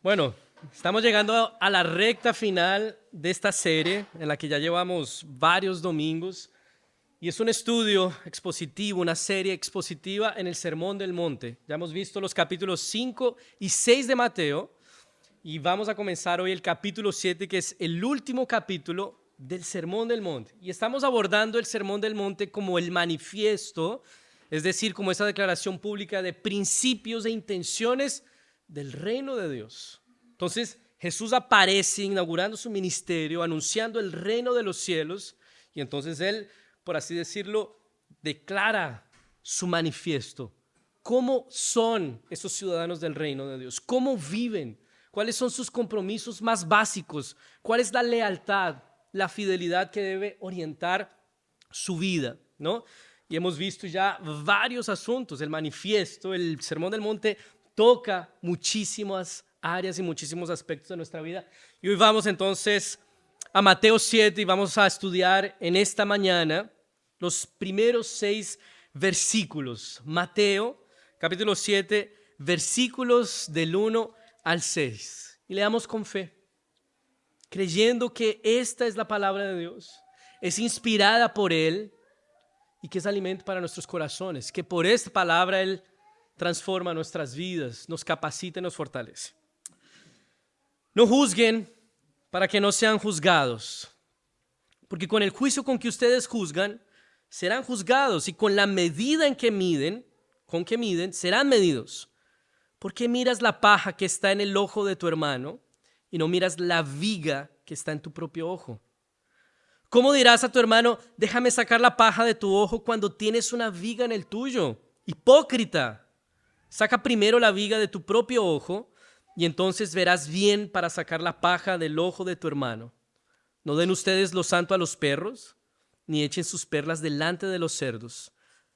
Bueno, estamos llegando a la recta final de esta serie en la que ya llevamos varios domingos y es un estudio expositivo, una serie expositiva en el Sermón del Monte. Ya hemos visto los capítulos 5 y 6 de Mateo y vamos a comenzar hoy el capítulo 7, que es el último capítulo del Sermón del Monte. Y estamos abordando el Sermón del Monte como el manifiesto, es decir, como esa declaración pública de principios e intenciones del reino de Dios. Entonces Jesús aparece inaugurando su ministerio, anunciando el reino de los cielos, y entonces Él, por así decirlo, declara su manifiesto. ¿Cómo son esos ciudadanos del reino de Dios? ¿Cómo viven? ¿Cuáles son sus compromisos más básicos? ¿Cuál es la lealtad, la fidelidad que debe orientar su vida, ¿no? Y hemos visto ya varios asuntos. El manifiesto, el Sermón del Monte toca muchísimas áreas y muchísimos aspectos de nuestra vida. Y hoy vamos entonces a Mateo 7 y vamos a estudiar en esta mañana los primeros 6 versículos. Mateo, capítulo 7, versículos del 1 al 6. Y leamos con fe, creyendo que esta es la palabra de Dios, es inspirada por Él y que es alimento para nuestros corazones, que por esta palabra Él transforma nuestras vidas, nos capacita y nos fortalece. No juzguen para que no sean juzgados, porque con el juicio con que ustedes juzgan, serán juzgados, y con la medida en que miden, serán medidos. ¿Por qué miras la paja que está en el ojo de tu hermano y no miras la viga que está en tu propio ojo? ¿Cómo dirás a tu hermano, déjame sacar la paja de tu ojo cuando tienes una viga en el tuyo? Hipócrita, saca primero la viga de tu propio ojo y entonces verás bien para sacar la paja del ojo de tu hermano. No den ustedes lo santo a los perros, ni echen sus perlas delante de los cerdos,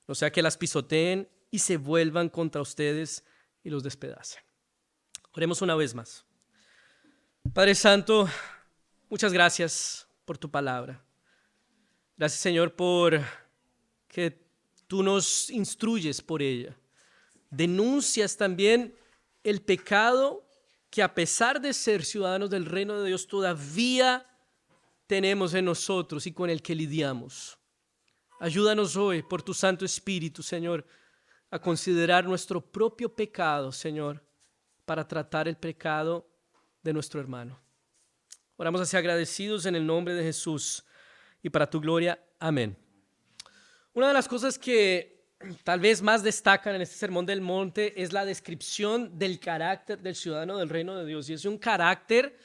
no sea que las pisoteen y se vuelvan contra ustedes y los despedacen. Oremos una vez más. Padre Santo, muchas gracias por tu palabra. Gracias, Señor, por que tú nos instruyes por ella. Denuncias también el pecado que, a pesar de ser ciudadanos del reino de Dios, todavía tenemos en nosotros y con el que lidiamos. Ayúdanos hoy por tu Santo Espíritu, Señor, a considerar nuestro propio pecado, Señor, para tratar el pecado de nuestro hermano. Oramos así agradecidos en el nombre de Jesús y para tu gloria. Amén. Una de las cosas que tal vez más destacan en este Sermón del Monte es la descripción del carácter del ciudadano del reino de Dios. Y es un carácter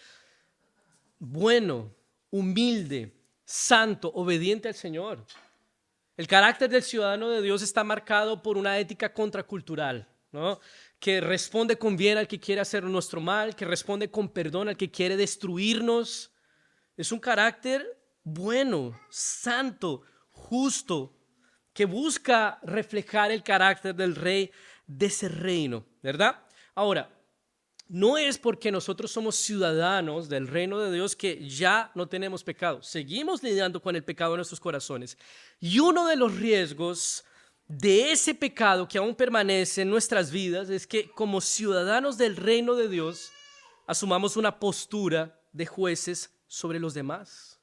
bueno, humilde, santo, obediente al Señor. El carácter del ciudadano de Dios está marcado por una ética contracultural, ¿no? Que responde con bien al que quiere hacer nuestro mal, que responde con perdón al que quiere destruirnos. Es un carácter bueno, santo, justo, que busca reflejar el carácter del rey de ese reino, ¿verdad? Ahora, no es porque nosotros somos ciudadanos del reino de Dios que ya no tenemos pecado. Seguimos lidiando con el pecado en nuestros corazones. Y uno de los riesgos de ese pecado que aún permanece en nuestras vidas es que, como ciudadanos del reino de Dios, asumamos una postura de jueces sobre los demás,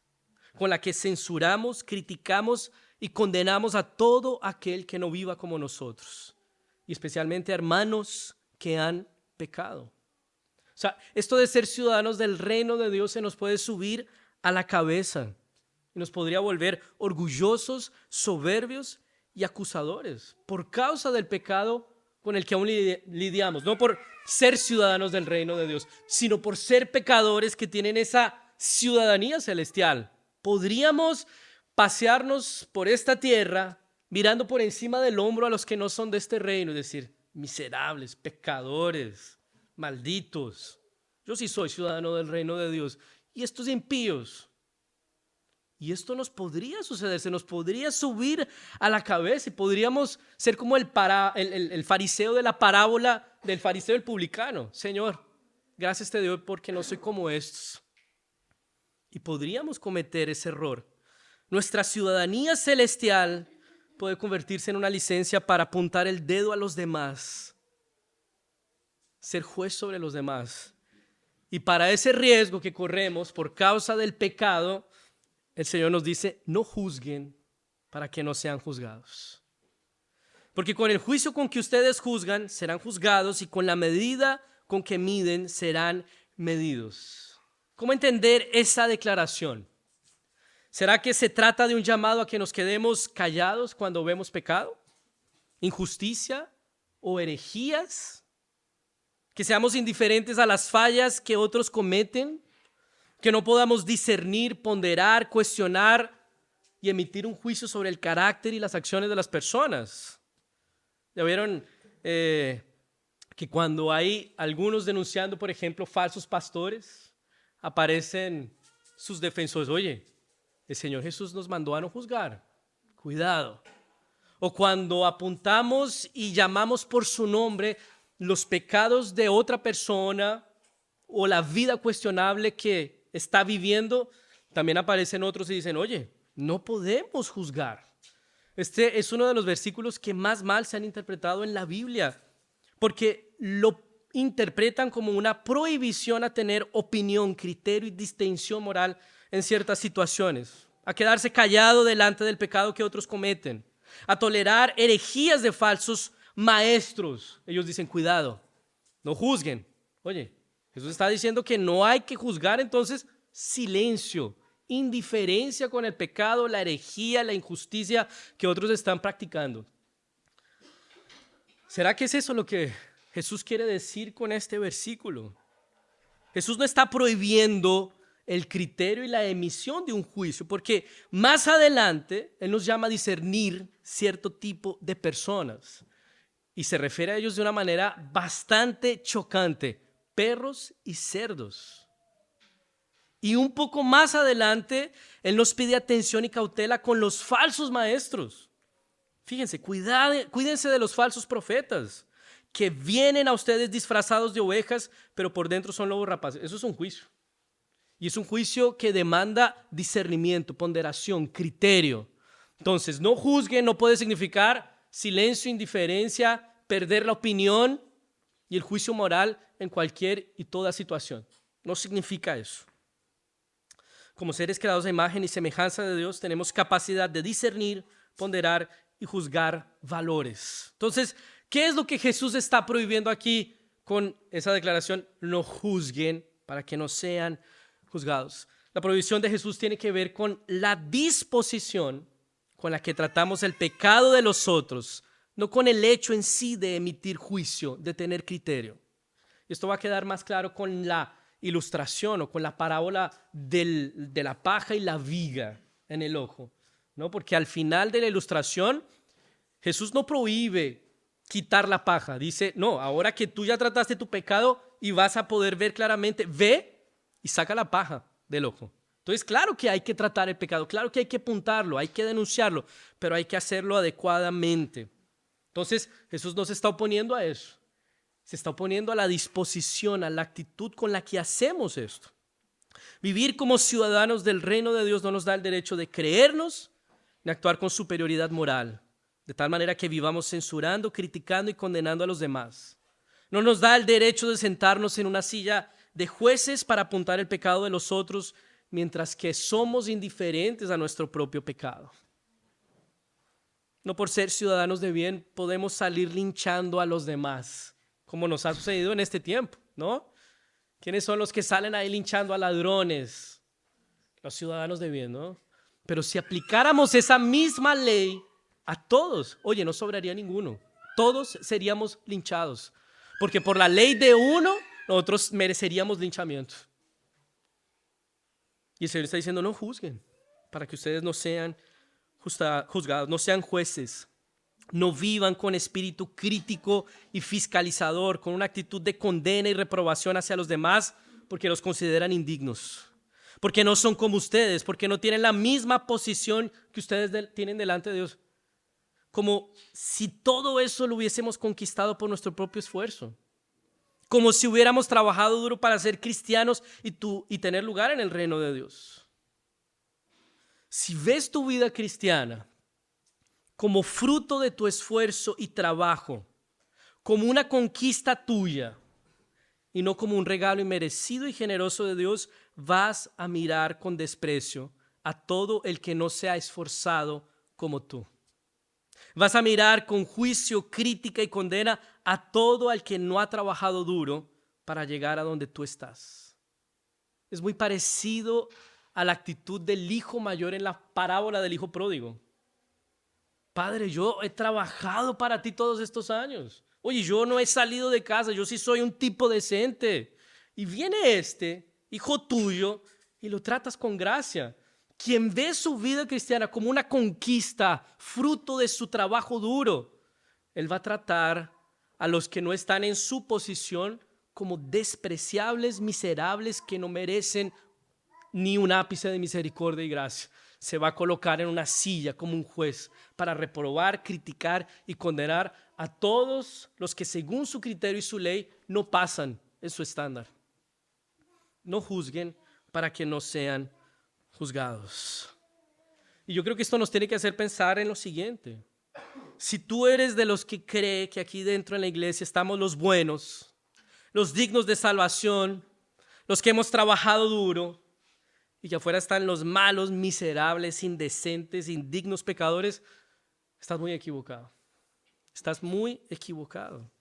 con la que censuramos, criticamos y condenamos a todo aquel que no viva como nosotros, y especialmente a hermanos que han pecado. O sea, esto de ser ciudadanos del reino de Dios se nos puede subir a la cabeza y nos podría volver orgullosos, soberbios y acusadores por causa del pecado con el que aún lidiamos. No por ser ciudadanos del reino de Dios, sino por ser pecadores que tienen esa ciudadanía celestial. Podríamos pasearnos por esta tierra mirando por encima del hombro a los que no son de este reino y decir, miserables, pecadores, malditos, yo sí soy ciudadano del reino de Dios y estos impíos. Y esto nos podría suceder, se nos podría subir a la cabeza y podríamos ser como el fariseo de la parábola del fariseo y el publicano. Señor, gracias te doy porque no soy como estos. Y podríamos cometer ese error. Nuestra ciudadanía celestial puede convertirse en una licencia para apuntar el dedo a los demás, ser juez sobre los demás Y para ese riesgo que corremos por causa del pecado, el Señor nos dice, no juzguen para que no sean juzgados. Porque con el juicio con que ustedes juzgan, serán juzgados, y con la medida con que miden, serán medidos. ¿Cómo entender esa declaración? ¿Será que se trata de un llamado a que nos quedemos callados cuando vemos pecado, injusticia o herejías? ¿Que seamos indiferentes a las fallas que otros cometen? ¿Que no podamos discernir, ponderar, cuestionar y emitir un juicio sobre el carácter y las acciones de las personas? ¿Ya vieron que cuando hay algunos denunciando, por ejemplo, falsos pastores, aparecen sus defensores? Oye, el Señor Jesús nos mandó a no juzgar. Cuidado. O cuando apuntamos y llamamos por su nombre los pecados de otra persona o la vida cuestionable que está viviendo, también aparecen otros y dicen, oye, no podemos juzgar. Este es uno de los versículos que más mal se han interpretado en la Biblia, porque lo interpretan como una prohibición a tener opinión, criterio y distinción moral en ciertas situaciones, a quedarse callado delante del pecado que otros cometen, a tolerar herejías de falsos maestros. Ellos dicen, cuidado, no juzguen. Oye, Jesús está diciendo que no hay que juzgar, entonces silencio, indiferencia con el pecado, la herejía, la injusticia que otros están practicando. ¿Será que es eso lo que Jesús quiere decir con este versículo? Jesús no está prohibiendo el criterio y la emisión de un juicio, porque más adelante Él nos llama a discernir cierto tipo de personas. Y se refiere a ellos de una manera bastante chocante: perros y cerdos. Y un poco más adelante, Él nos pide atención y cautela con los falsos maestros. Fíjense, cuídense de los falsos profetas que vienen a ustedes disfrazados de ovejas, pero por dentro son lobos rapaces. Eso es un juicio. Y es un juicio que demanda discernimiento, ponderación, criterio. Entonces, no juzguen no puede significar silencio, indiferencia, perder la opinión y el juicio moral en cualquier y toda situación. No significa eso. Como seres creados a imagen y semejanza de Dios, tenemos capacidad de discernir, ponderar y juzgar valores. Entonces, ¿qué es lo que Jesús está prohibiendo aquí con esa declaración? No juzguen para que no sean juzgados. La prohibición de Jesús tiene que ver con la disposición con la que tratamos el pecado de los otros, no con el hecho en sí de emitir juicio, de tener criterio. Y esto va a quedar más claro con la ilustración o con la parábola de la paja y la viga en el ojo, ¿no? Porque al final de la ilustración, Jesús no prohíbe quitar la paja. Dice, no, ahora que tú ya trataste tu pecado y vas a poder ver claramente, ve y saca la paja del ojo. Entonces, claro que hay que tratar el pecado, claro que hay que apuntarlo, hay que denunciarlo, pero hay que hacerlo adecuadamente. Entonces, Jesús no se está oponiendo a eso. Se está oponiendo a la disposición, a la actitud con la que hacemos esto. Vivir como ciudadanos del reino de Dios no nos da el derecho de creernos ni actuar con superioridad moral, de tal manera que vivamos censurando, criticando y condenando a los demás. No nos da el derecho de sentarnos en una silla de jueces para apuntar el pecado de los otros, mientras que somos indiferentes a nuestro propio pecado. No por ser ciudadanos de bien podemos salir linchando a los demás, como nos ha sucedido en este tiempo, ¿no? ¿Quiénes son los que salen ahí linchando a ladrones? Los ciudadanos de bien, ¿no? Pero si aplicáramos esa misma ley a todos, oye, no sobraría ninguno. Todos seríamos linchados, porque por la ley de uno, nosotros mereceríamos linchamiento. Y el Señor está diciendo, no juzguen, para que ustedes no sean juzgados, no sean jueces. No vivan con espíritu crítico y fiscalizador, con una actitud de condena y reprobación hacia los demás, porque los consideran indignos, porque no son como ustedes, porque no tienen la misma posición que ustedes tienen delante de Dios. Como si todo eso lo hubiésemos conquistado por nuestro propio esfuerzo. Como si hubiéramos trabajado duro para ser cristianos y tener lugar en el reino de Dios. Si ves tu vida cristiana como fruto de tu esfuerzo y trabajo, como una conquista tuya, y no como un regalo inmerecido y generoso de Dios, vas a mirar con desprecio a todo el que no se ha esforzado como tú. Vas a mirar con juicio, crítica y condena a todo al que no ha trabajado duro para llegar a donde tú estás. Es muy parecido a la actitud del hijo mayor en la parábola del hijo pródigo. Padre, yo he trabajado para ti todos estos años. Oye, yo no he salido de casa, yo sí soy un tipo decente. Y viene este hijo tuyo y lo tratas con gracia. Quien ve su vida cristiana como una conquista, fruto de su trabajo duro, él va a tratar a los que no están en su posición como despreciables, miserables, que no merecen ni un ápice de misericordia y gracia. Se va a colocar en una silla como un juez para reprobar, criticar y condenar a todos los que según su criterio y su ley no pasan en su estándar. No juzguen para que no sean juzgados. Y yo creo que esto nos tiene que hacer pensar en lo siguiente. Si tú eres de los que cree que aquí dentro en la iglesia estamos los buenos, los dignos de salvación, los que hemos trabajado duro, y que afuera están los malos, miserables, indecentes, indignos pecadores, estás muy equivocado. Estás muy equivocado.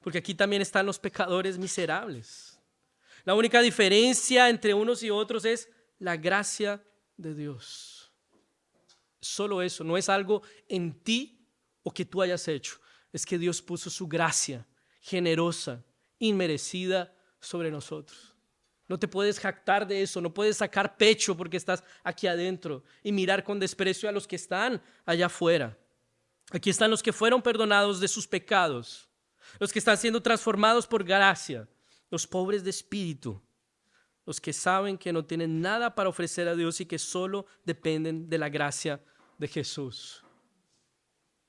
Porque aquí también están los pecadores miserables. La única diferencia entre unos y otros es la gracia de Dios. Solo eso, no es algo en ti o que tú hayas hecho. Es que Dios puso su gracia generosa, inmerecida sobre nosotros. No te puedes jactar de eso, no puedes sacar pecho porque estás aquí adentro y mirar con desprecio a los que están allá afuera. Aquí están los que fueron perdonados de sus pecados, los que están siendo transformados por gracia, los pobres de espíritu, los que saben que no tienen nada para ofrecer a Dios y que solo dependen de la gracia de Jesús.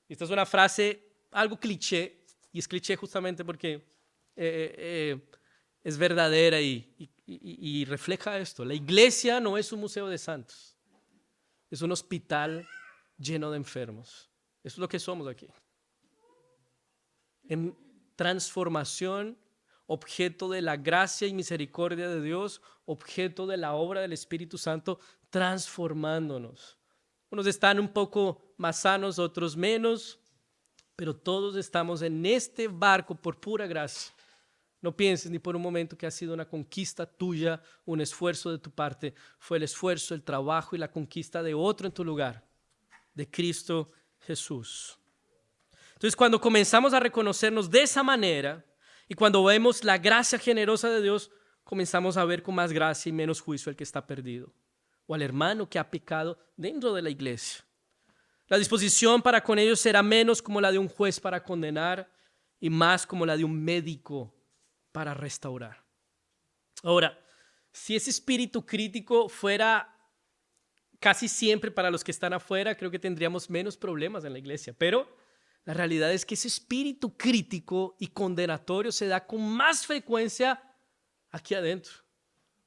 Esta es una frase algo cliché, y es cliché justamente porque es verdadera y refleja esto. La iglesia no es un museo de santos, es un hospital lleno de enfermos. Eso es lo que somos aquí. En transformación, objeto de la gracia y misericordia de Dios, objeto de la obra del Espíritu Santo, transformándonos. Unos están un poco más sanos, otros menos, pero todos estamos en este barco por pura gracia. No pienses ni por un momento que ha sido una conquista tuya, un esfuerzo de tu parte. Fue el esfuerzo, el trabajo y la conquista de otro en tu lugar, de Cristo Jesús. Entonces, cuando comenzamos a reconocernos de esa manera y cuando vemos la gracia generosa de Dios, comenzamos a ver con más gracia y menos juicio al que está perdido o al hermano que ha pecado dentro de la iglesia. La disposición para con ellos será menos como la de un juez para condenar y más como la de un médico para restaurar. Ahora, si ese espíritu crítico fuera casi siempre para los que están afuera, creo que tendríamos menos problemas en la iglesia. Pero la realidad es que ese espíritu crítico y condenatorio se da con más frecuencia aquí adentro.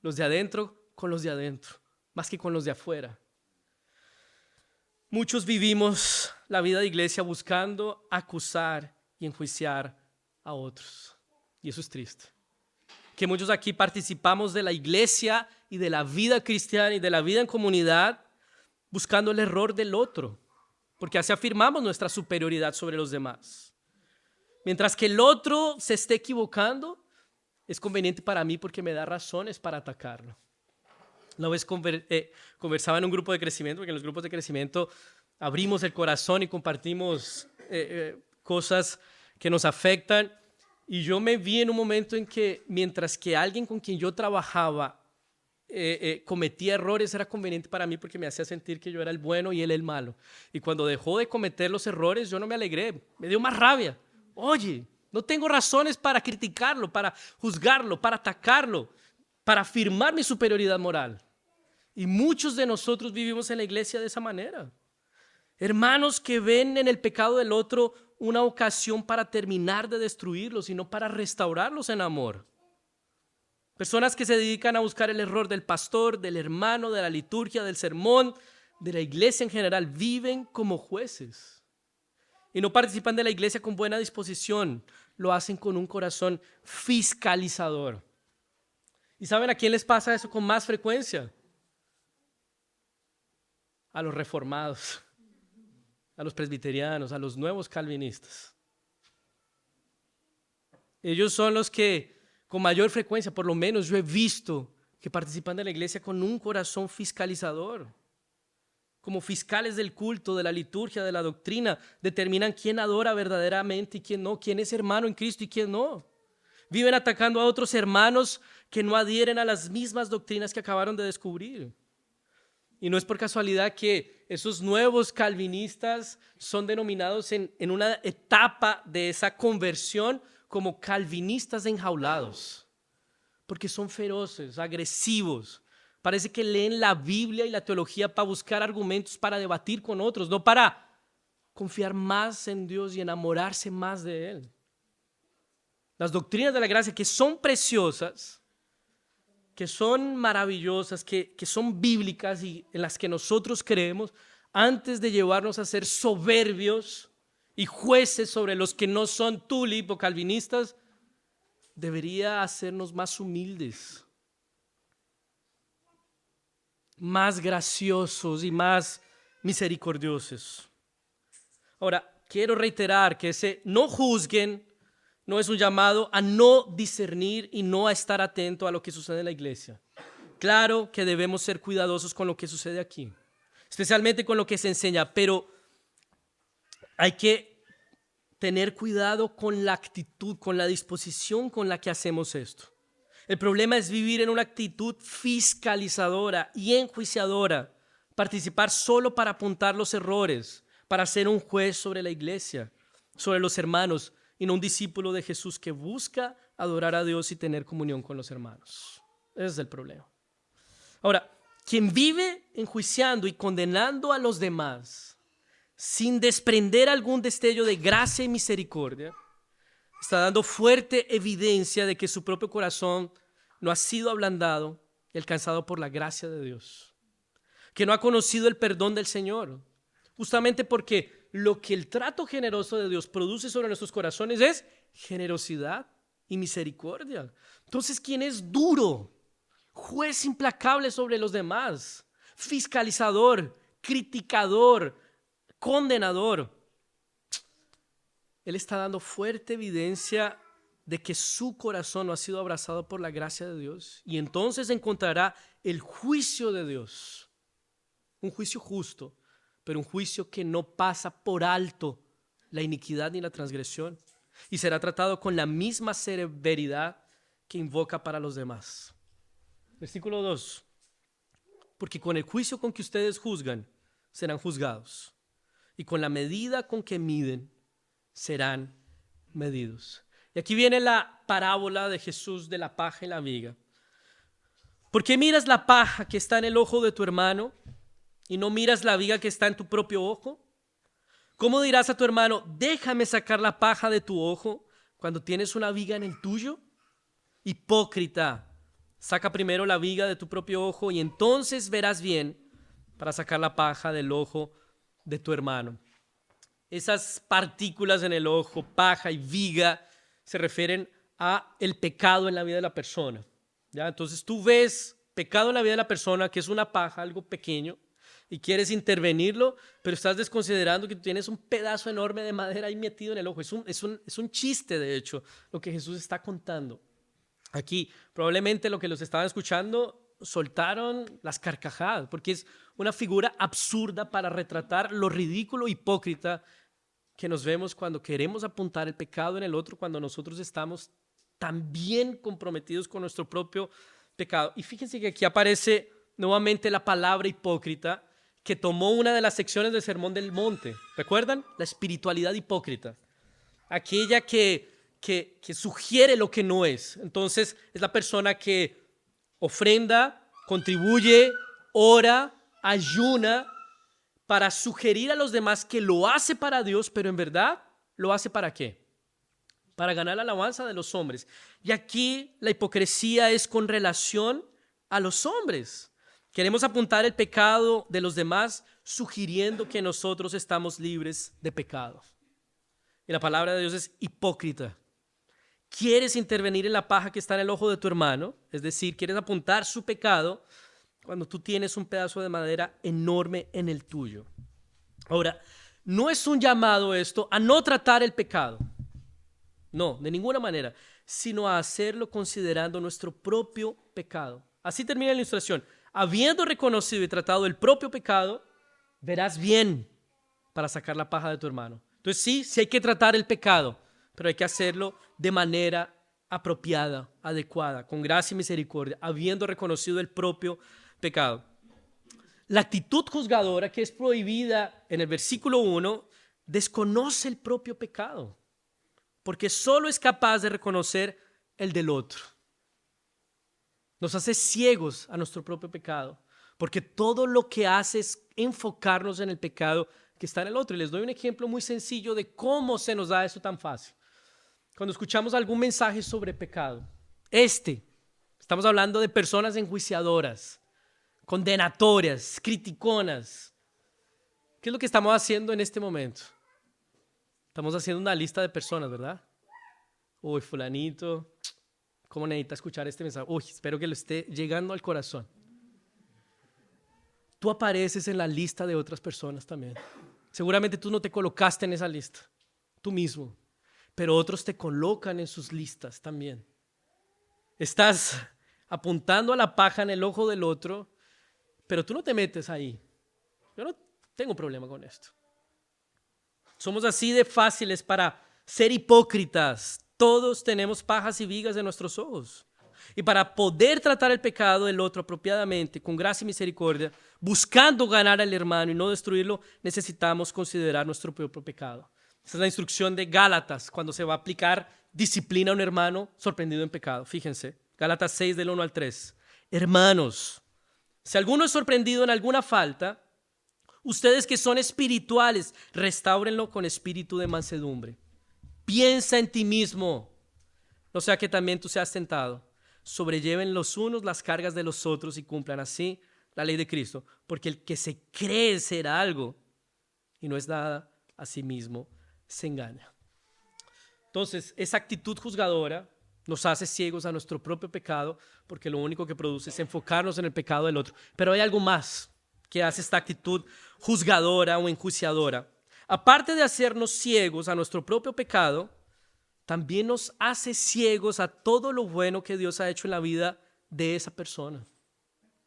Los de adentro con los de adentro, más que con los de afuera. Muchos vivimos la vida de iglesia buscando acusar y enjuiciar a otros. Y eso es triste. Que muchos aquí participamos de la iglesia y de la vida cristiana y de la vida en comunidad buscando el error del otro, porque así afirmamos nuestra superioridad sobre los demás. Mientras que el otro se esté equivocando, es conveniente para mí porque me da razones para atacarlo. Una vez conversaba en un grupo de crecimiento, porque en los grupos de crecimiento abrimos el corazón y compartimos cosas que nos afectan. Y yo me vi en un momento en que mientras que alguien con quien yo trabajaba cometía errores, era conveniente para mí porque me hacía sentir que yo era el bueno y él el malo. Y cuando dejó de cometer los errores, yo no me alegré, me dio más rabia. Oye, no tengo razones para criticarlo, para juzgarlo, para atacarlo, para afirmar mi superioridad moral. Y muchos de nosotros vivimos en la iglesia de esa manera. Hermanos que ven en el pecado del otro una ocasión para terminar de destruirlos, sino para restaurarlos en amor. Personas que se dedican a buscar el error del pastor, del hermano, de la liturgia, del sermón, de la iglesia en general, viven como jueces. Y no participan de la iglesia con buena disposición, lo hacen con un corazón fiscalizador. ¿Y saben a quién les pasa eso con más frecuencia? A los reformados, a los presbiterianos, a los nuevos calvinistas. Ellos son los que con mayor frecuencia, por lo menos yo he visto, que participan de la iglesia con un corazón fiscalizador. Como fiscales del culto, de la liturgia, de la doctrina, determinan quién adora verdaderamente y quién no, quién es hermano en Cristo y quién no. Viven atacando a otros hermanos que no adhieren a las mismas doctrinas que acabaron de descubrir. Y no es por casualidad que esos nuevos calvinistas son denominados en una etapa de esa conversión como calvinistas enjaulados, porque son feroces, agresivos. Parece que leen la Biblia y la teología para buscar argumentos para debatir con otros, no para confiar más en Dios y enamorarse más de Él. Las doctrinas de la gracia, que son preciosas, que son maravillosas, que son bíblicas y en las que nosotros creemos, antes de llevarnos a ser soberbios y jueces sobre los que no son tulip o calvinistas, debería hacernos más humildes, más graciosos y más misericordiosos. Ahora, quiero reiterar que ese no juzguen no es un llamado a no discernir y no a estar atento a lo que sucede en la iglesia. Claro que debemos ser cuidadosos con lo que sucede aquí, especialmente con lo que se enseña, pero hay que tener cuidado con la actitud, con la disposición con la que hacemos esto. El problema es vivir en una actitud fiscalizadora y enjuiciadora, participar solo para apuntar los errores, para ser un juez sobre la iglesia, sobre los hermanos, y no un discípulo de Jesús que busca adorar a Dios y tener comunión con los hermanos. Ese es el problema. Ahora, quien vive enjuiciando y condenando a los demás sin desprender algún destello de gracia y misericordia, está dando fuerte evidencia de que su propio corazón no ha sido ablandado y alcanzado por la gracia de Dios, que no ha conocido el perdón del Señor, justamente porque lo que el trato generoso de Dios produce sobre nuestros corazones es generosidad y misericordia. Entonces, ¿quién es duro, juez implacable sobre los demás, fiscalizador, criticador, condenador? Él está dando fuerte evidencia de que su corazón no ha sido abrazado por la gracia de Dios, y entonces encontrará el juicio de Dios, un juicio justo, pero un juicio que no pasa por alto la iniquidad ni la transgresión, y será tratado con la misma severidad que invoca para los demás. Versículo 2. Porque con el juicio con que ustedes juzgan, serán juzgados, y con la medida con que miden, serán medidos. Y aquí viene la parábola de Jesús de la paja y la viga. ¿Por qué miras la paja que está en el ojo de tu hermano y no miras la viga que está en tu propio ojo? ¿Cómo dirás a tu hermano, déjame sacar la paja de tu ojo cuando tienes una viga en el tuyo? Hipócrita, saca primero la viga de tu propio ojo y entonces verás bien para sacar la paja del ojo de tu hermano. Esas partículas en el ojo, paja y viga, se refieren a el pecado en la vida de la persona, ¿ya? Entonces tú ves pecado en la vida de la persona, que es una paja, algo pequeño, y quieres intervenirlo, pero estás desconsiderando que tú tienes un pedazo enorme de madera ahí metido en el ojo. Es un chiste, de hecho, lo que Jesús está contando. Aquí, probablemente lo que los estaban escuchando soltaron las carcajadas, porque es una figura absurda para retratar lo ridículo e hipócrita que nos vemos cuando queremos apuntar el pecado en el otro, cuando nosotros estamos también comprometidos con nuestro propio pecado. Y fíjense que aquí aparece nuevamente la palabra hipócrita, que tomó una de las secciones del Sermón del Monte. ¿Recuerdan? La espiritualidad hipócrita. Aquella que sugiere lo que no es. Entonces, es la persona que ofrenda, contribuye, ora, ayuna, para sugerir a los demás que lo hace para Dios, pero en verdad, ¿lo hace para qué? Para ganar la alabanza de los hombres. Y aquí la hipocresía es con relación a los hombres. Queremos apuntar el pecado de los demás sugiriendo que nosotros estamos libres de pecado. Y la palabra de Dios es hipócrita. quieres intervenir en la paja que está en el ojo de tu hermano, es decir, quieres apuntar su pecado cuando tú tienes un pedazo de madera enorme en el tuyo. Ahora, no es un llamado esto a no tratar el pecado, no, de ninguna manera, sino a hacerlo considerando nuestro propio pecado. Así termina la ilustración. Habiendo reconocido y tratado el propio pecado, verás bien para sacar la paja de tu hermano. Entonces sí hay que tratar el pecado, pero hay que hacerlo de manera apropiada, adecuada, con gracia y misericordia, habiendo reconocido el propio pecado. La actitud juzgadora que es prohibida en el versículo 1 desconoce el propio pecado, porque solo es capaz de reconocer el del otro. Nos hace ciegos a nuestro propio pecado, porque todo lo que hace es enfocarnos en el pecado que está en el otro. Y les doy un ejemplo muy sencillo de cómo se nos da eso tan fácil. Cuando escuchamos algún mensaje sobre pecado, estamos hablando de personas enjuiciadoras, condenatorias, criticonas. ¿Qué es lo que estamos haciendo en este momento? Estamos haciendo una lista de personas, ¿verdad? Uy, fulanito, ¿cómo necesita escuchar este mensaje? Uy, espero que lo esté llegando al corazón. Tú apareces en la lista de otras personas también. Seguramente tú no te colocaste en esa lista, tú mismo, pero otros te colocan en sus listas también. Estás apuntando a la paja en el ojo del otro, pero tú no te metes ahí. Yo no tengo problema con esto. Somos así de fáciles para ser hipócritas. Todos tenemos pajas y vigas en nuestros ojos. Y para poder tratar el pecado del otro apropiadamente, con gracia y misericordia, buscando ganar al hermano y no destruirlo, necesitamos considerar nuestro propio pecado. Esa es la instrucción de Gálatas cuando se va a aplicar disciplina a un hermano sorprendido en pecado. Fíjense, Gálatas 6 del 1 al 3. Hermanos, si alguno es sorprendido en alguna falta, ustedes que son espirituales, restáurenlo con espíritu de mansedumbre. Piensa en ti mismo, no sea que también tú seas tentado. Sobrelleven los unos las cargas de los otros y cumplan así la ley de Cristo. Porque el que se cree ser algo y no es nada, a sí mismo se engaña. Entonces, esa actitud juzgadora nos hace ciegos a nuestro propio pecado, porque lo único que produce es enfocarnos en el pecado del otro. Pero hay algo más que hace esta actitud juzgadora o enjuiciadora. Aparte de hacernos ciegos a nuestro propio pecado, también nos hace ciegos a todo lo bueno que Dios ha hecho en la vida de esa persona.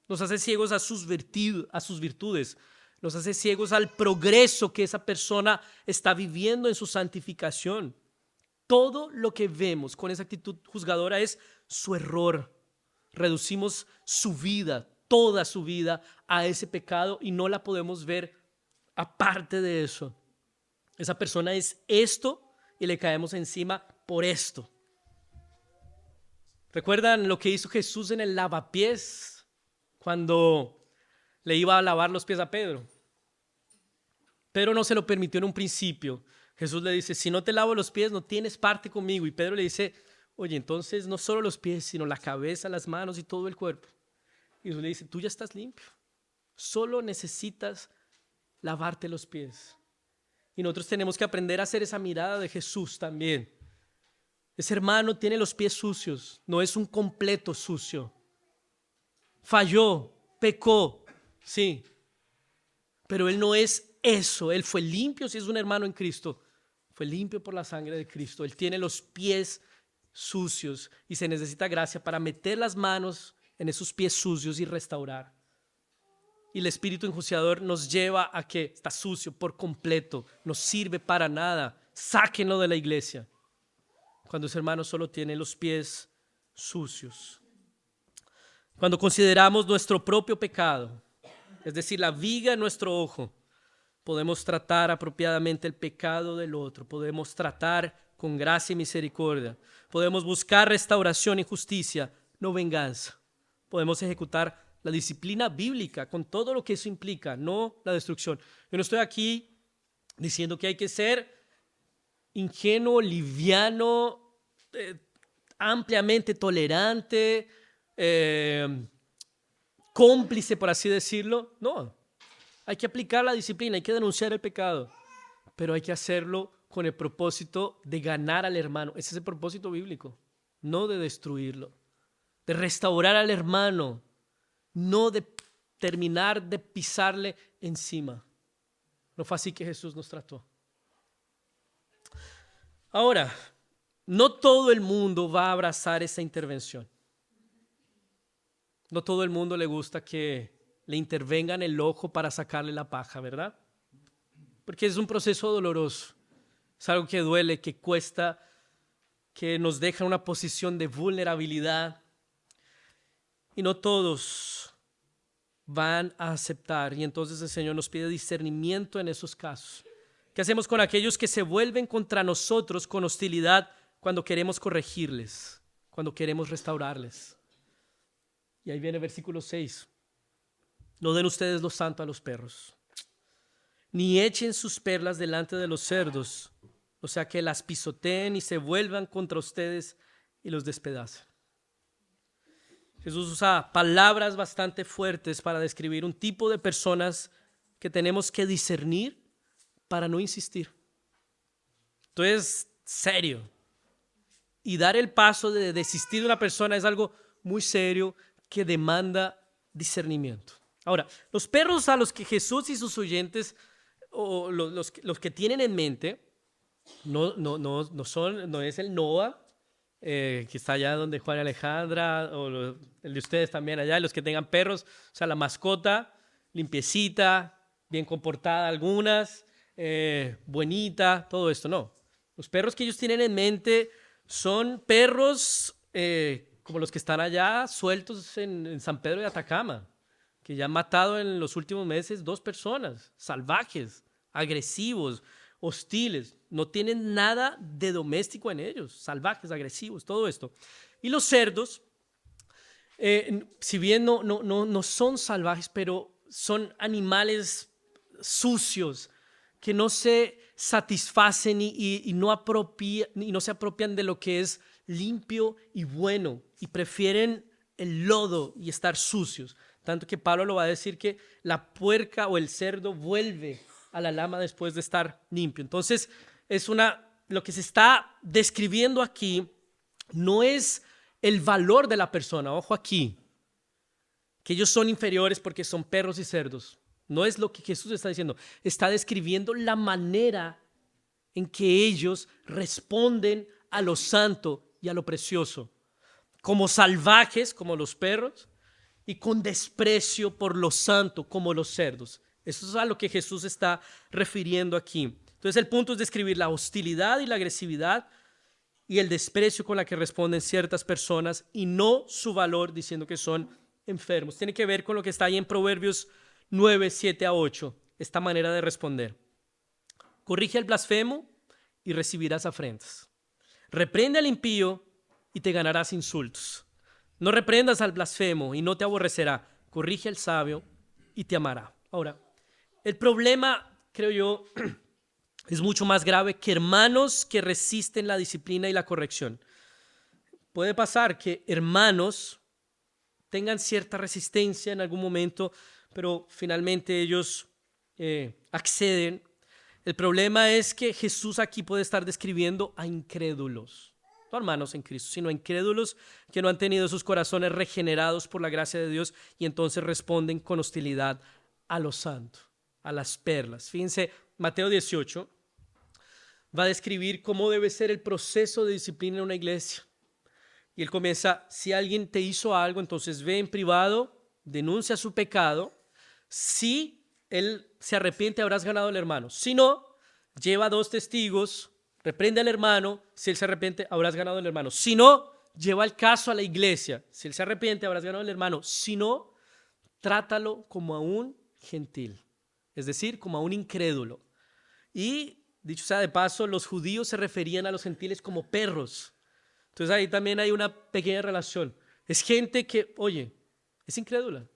Nos hace ciegos a sus virtudes. Nos hace ciegos al progreso que esa persona está viviendo en su santificación. Todo lo que vemos con esa actitud juzgadora es su error. Reducimos su vida, toda su vida, a ese pecado y no la podemos ver aparte de eso. Esa persona es esto y le caemos encima por esto. ¿Recuerdan lo que hizo Jesús en el lavapiés cuando le iba a lavar los pies a Pedro? Pedro no se lo permitió en un principio. Jesús le dice, si no te lavo los pies no tienes parte conmigo. Y Pedro le dice, oye, entonces no solo los pies, sino la cabeza, las manos y todo el cuerpo. Y Jesús le dice, tú ya estás limpio. Solo necesitas lavarte los pies. Y nosotros tenemos que aprender a hacer esa mirada de Jesús también. Ese hermano tiene los pies sucios, no es un completo sucio. Falló, pecó, sí. Pero él no es eso, él fue limpio si es un hermano en Cristo. Fue limpio por la sangre de Cristo. Él tiene los pies sucios y se necesita gracia para meter las manos en esos pies sucios y restaurar. Y el espíritu enjuiciador nos lleva a que está sucio por completo, no sirve para nada, sáquenlo de la iglesia. Cuando ese hermano solo tiene los pies sucios. Cuando consideramos nuestro propio pecado, es decir, la viga en nuestro ojo, podemos tratar apropiadamente el pecado del otro, podemos tratar con gracia y misericordia, podemos buscar restauración y justicia, no venganza. Podemos ejecutar la disciplina bíblica con todo lo que eso implica, no la destrucción. Yo no estoy aquí diciendo que hay que ser ingenuo, liviano, ampliamente tolerante, cómplice, por así decirlo. No, hay que aplicar la disciplina, hay que denunciar el pecado, pero hay que hacerlo con el propósito de ganar al hermano. Ese es el propósito bíblico, no de destruirlo, de restaurar al hermano, no de terminar de pisarle encima. No fue así que Jesús nos trató. Ahora, no todo el mundo va a abrazar esa intervención. No todo el mundo le gusta que le intervengan el ojo para sacarle la paja, ¿verdad? Porque es un proceso doloroso. Es algo que duele, que cuesta, que nos deja en una posición de vulnerabilidad. Y no todos van a aceptar. Y entonces el Señor nos pide discernimiento en esos casos. ¿Qué hacemos con aquellos que se vuelven contra nosotros con hostilidad cuando queremos corregirles, cuando queremos restaurarles? Y ahí viene el versículo 6. No den ustedes lo santo a los perros, ni echen sus perlas delante de los cerdos, o sea que las pisoteen y se vuelvan contra ustedes y los despedacen. Jesús usa palabras bastante fuertes para describir un tipo de personas que tenemos que discernir para no insistir. Entonces, serio. Y dar el paso de desistir de una persona es algo muy serio que demanda discernimiento. Ahora, los perros a los que Jesús y sus oyentes, o los que tienen en mente, no es el Noah, que está allá donde Juan y Alejandra, o el de ustedes también allá, los que tengan perros, o sea, la mascota, limpiecita, bien comportada algunas, buenita, todo esto, no. Los perros que ellos tienen en mente son perros como los que están allá sueltos en San Pedro de Atacama, que ya han matado en los últimos meses 2 personas, salvajes, agresivos, hostiles, no tienen nada de doméstico en ellos, salvajes, agresivos, todo esto. Y los cerdos, si bien no son salvajes, pero son animales sucios que no se satisfacen y no se apropian de lo que es limpio y bueno y prefieren el lodo y estar sucios. Tanto que Pablo lo va a decir que la puerca o el cerdo vuelve a la lama después de estar limpio. Entonces, lo que se está describiendo aquí no es el valor de la persona. Ojo aquí, que ellos son inferiores porque son perros y cerdos. No es lo que Jesús está diciendo. Está describiendo la manera en que ellos responden a lo santo y a lo precioso. Como salvajes, como los perros, y con desprecio por lo santo, como los cerdos. Eso es a lo que Jesús está refiriendo aquí. Entonces el punto es describir la hostilidad y la agresividad y el desprecio con la que responden ciertas personas y no su valor diciendo que son enfermos. Tiene que ver con lo que está ahí en Proverbios 9, 7 a 8, esta manera de responder. Corrige al blasfemo y recibirás afrentas. Reprende al impío y te ganarás insultos. No reprendas al blasfemo y no te aborrecerá. Corrige al sabio y te amará. Ahora, el problema, creo yo, es mucho más grave que hermanos que resisten la disciplina y la corrección. Puede pasar que hermanos tengan cierta resistencia en algún momento, pero finalmente ellos acceden. El problema es que Jesús aquí puede estar describiendo a incrédulos. No hermanos en Cristo, sino incrédulos que no han tenido sus corazones regenerados por la gracia de Dios y entonces responden con hostilidad a lo santo, a las perlas. Fíjense, Mateo 18 va a describir cómo debe ser el proceso de disciplina en una iglesia. Y él comienza, si alguien te hizo algo, entonces ve en privado, denuncia su pecado. Si él se arrepiente, habrás ganado al hermano. Si no, lleva 2 testigos, reprende al hermano. Si él se arrepiente, habrás ganado al hermano. Si no, lleva el caso a la iglesia. Si él se arrepiente, habrás ganado al hermano. Si no, trátalo como a un gentil, es decir, como a un incrédulo. Y, dicho sea de paso, los judíos se referían a los gentiles como perros. Entonces ahí también hay una pequeña relación. Es gente que, oye, es incrédula.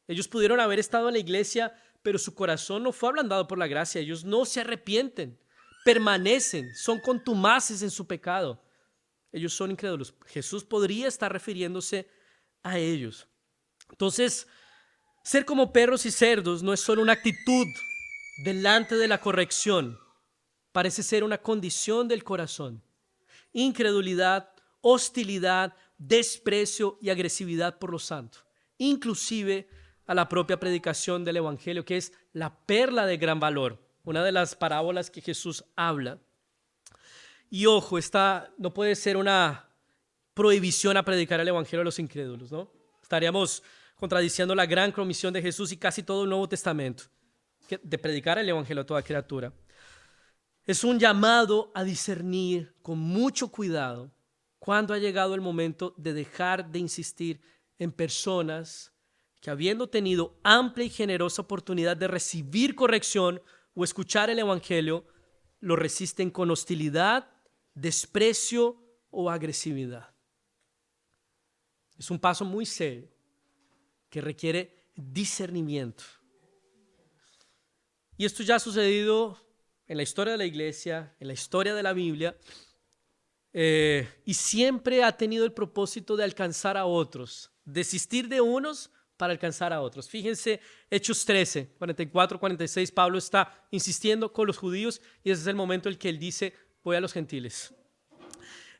Ellos pudieron haber estado en la iglesia, pero su corazón no fue ablandado por la gracia. Ellos no se arrepienten, permanecen, son contumaces en su pecado. Ellos son incrédulos. Jesús podría estar refiriéndose a ellos. Entonces, ser como perros y cerdos no es solo una actitud delante de la corrección. parece ser una condición del corazón. Incredulidad, hostilidad, desprecio y agresividad por los santos, inclusive a la propia predicación del Evangelio, que es la perla de gran valor, una de las parábolas que Jesús habla. Y ojo, esta no puede ser una prohibición a predicar el Evangelio a los incrédulos, ¿no? Estaríamos contradiciendo la gran comisión de Jesús y casi todo el Nuevo Testamento, de predicar el Evangelio a toda criatura. Es un llamado a discernir con mucho cuidado cuando ha llegado el momento de dejar de insistir en personas que, habiendo tenido amplia y generosa oportunidad de recibir corrección o escuchar el Evangelio, lo resisten con hostilidad, desprecio o agresividad. Es un paso muy serio que requiere discernimiento. Y esto ya ha sucedido en la historia de la iglesia, en la historia de la Biblia, y siempre ha tenido el propósito de alcanzar a otros, desistir de unos para alcanzar a otros. Fíjense, Hechos 13, 44, 46, Pablo está insistiendo con los judíos y ese es el momento en el que él dice, voy a los gentiles.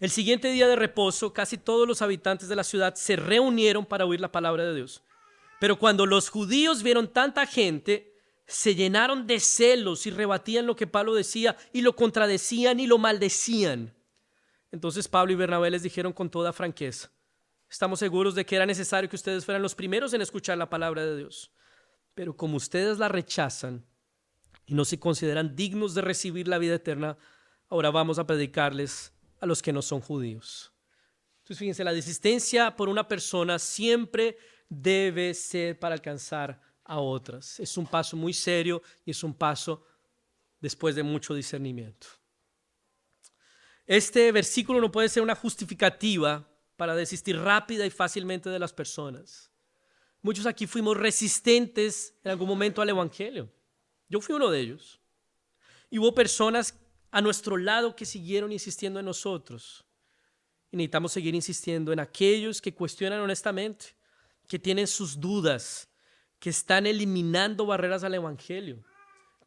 El siguiente día de reposo, casi todos los habitantes de la ciudad se reunieron para oír la palabra de Dios. Pero cuando los judíos vieron tanta gente, se llenaron de celos y rebatían lo que Pablo decía y lo contradecían y lo maldecían. Entonces Pablo y Bernabé les dijeron con toda franqueza, estamos seguros de que era necesario que ustedes fueran los primeros en escuchar la palabra de Dios. Pero como ustedes la rechazan y no se consideran dignos de recibir la vida eterna, ahora vamos a predicarles a los que no son judíos. Entonces fíjense, la desistencia por una persona siempre debe ser para alcanzar a otras. Es un paso muy serio y es un paso después de mucho discernimiento. Este versículo no puede ser una justificativa para desistir rápida y fácilmente de las personas. Muchos aquí fuimos resistentes en algún momento al Evangelio. Yo fui uno de ellos. Y hubo personas a nuestro lado que siguieron insistiendo en nosotros. Y necesitamos seguir insistiendo en aquellos que cuestionan honestamente, que tienen sus dudas, que están eliminando barreras al Evangelio,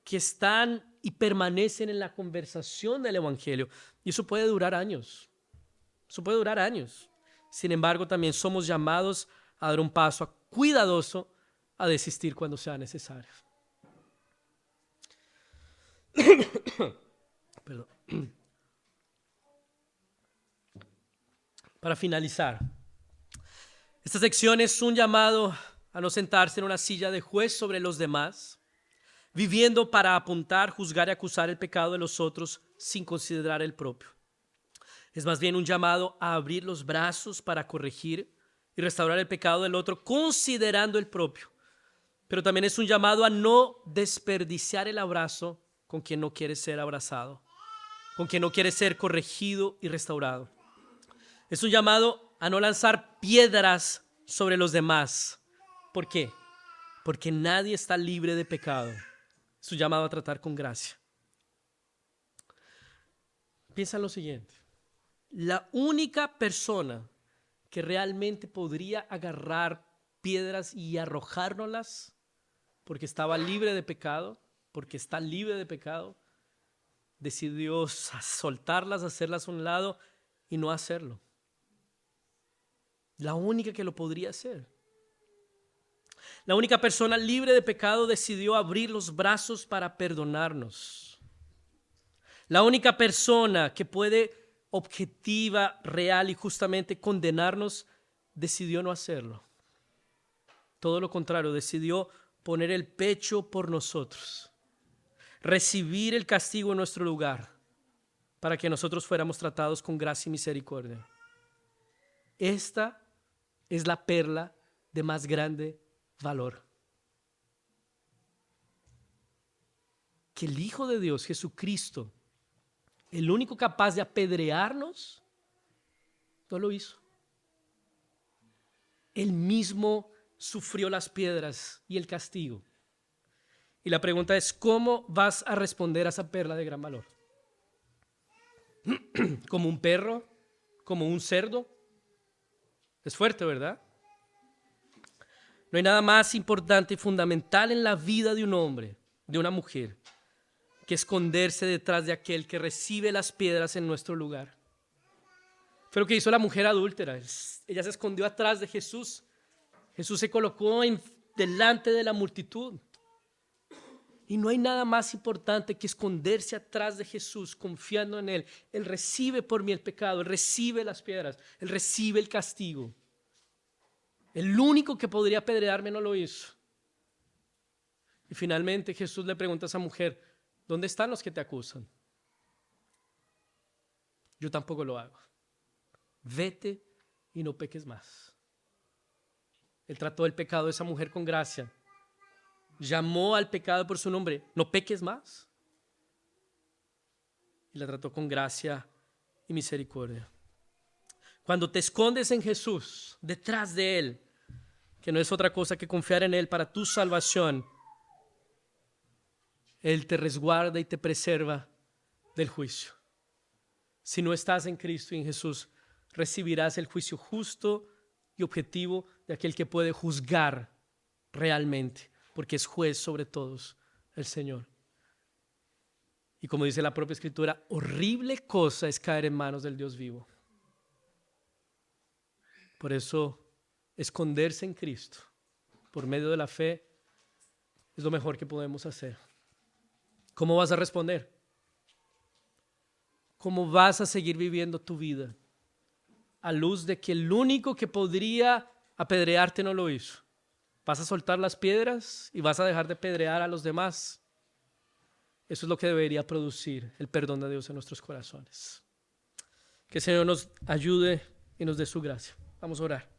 que están y permanecen en la conversación del Evangelio. Y eso puede durar años. Eso puede durar años. Sin embargo, también somos llamados a dar un paso cuidadoso a desistir cuando sea necesario. Perdón. Para finalizar, esta sección es un llamado a no sentarse en una silla de juez sobre los demás, viviendo para apuntar, juzgar y acusar el pecado de los otros sin considerar el propio. Es más bien un llamado a abrir los brazos para corregir y restaurar el pecado del otro, considerando el propio. Pero también es un llamado a no desperdiciar el abrazo con quien no quiere ser abrazado, con quien no quiere ser corregido y restaurado. Es un llamado a no lanzar piedras sobre los demás. ¿Por qué? Porque nadie está libre de pecado. Es un llamado a tratar con gracia. Piensa en lo siguiente. La única persona que realmente podría agarrar piedras y arrojárnoslas porque estaba libre de pecado, porque está libre de pecado, decidió soltarlas, hacerlas a un lado y no hacerlo. La única que lo podría hacer. La única persona libre de pecado decidió abrir los brazos para perdonarnos. La única persona que puede objetiva, real y justamente condenarnos decidió no hacerlo. Todo lo contrario, decidió poner el pecho por nosotros, recibir el castigo en nuestro lugar para que nosotros fuéramos tratados con gracia y misericordia. Esta es la perla de más grande valor. Que el Hijo de Dios, Jesucristo, el único capaz de apedrearnos, no lo hizo. Él mismo sufrió las piedras y el castigo. Y la pregunta es, ¿cómo vas a responder a esa perla de gran valor? ¿Como un perro? ¿Como un cerdo? Es fuerte, ¿verdad? No hay nada más importante y fundamental en la vida de un hombre, de una mujer, que esconderse detrás de aquel que recibe las piedras en nuestro lugar. Fue lo que hizo la mujer adúltera. Ella se escondió atrás de Jesús. Jesús se colocó delante de la multitud. Y no hay nada más importante que esconderse atrás de Jesús, confiando en Él. Él recibe por mí el pecado, Él recibe las piedras, Él recibe el castigo. El único que podría apedrearme no lo hizo. Y finalmente Jesús le pregunta a esa mujer, ¿dónde están los que te acusan? Yo tampoco lo hago. Vete y no peques más. Él trató el pecado de esa mujer con gracia. Llamó al pecado por su nombre, no peques más. Y la trató con gracia y misericordia. Cuando te escondes en Jesús, detrás de Él, que no es otra cosa que confiar en Él para tu salvación, Él te resguarda y te preserva del juicio. Si no estás en Cristo y en Jesús, recibirás el juicio justo y objetivo de aquel que puede juzgar realmente, porque es juez sobre todos, el Señor. Y como dice la propia Escritura, horrible cosa es caer en manos del Dios vivo. Por eso, esconderse en Cristo por medio de la fe es lo mejor que podemos hacer. ¿Cómo vas a responder? ¿Cómo vas a seguir viviendo tu vida a luz de que el único que podría apedrearte no lo hizo? ¿Vas a soltar las piedras y vas a dejar de apedrear a los demás? Eso es lo que debería producir el perdón de Dios en nuestros corazones. Que el Señor nos ayude y nos dé su gracia. Vamos a orar.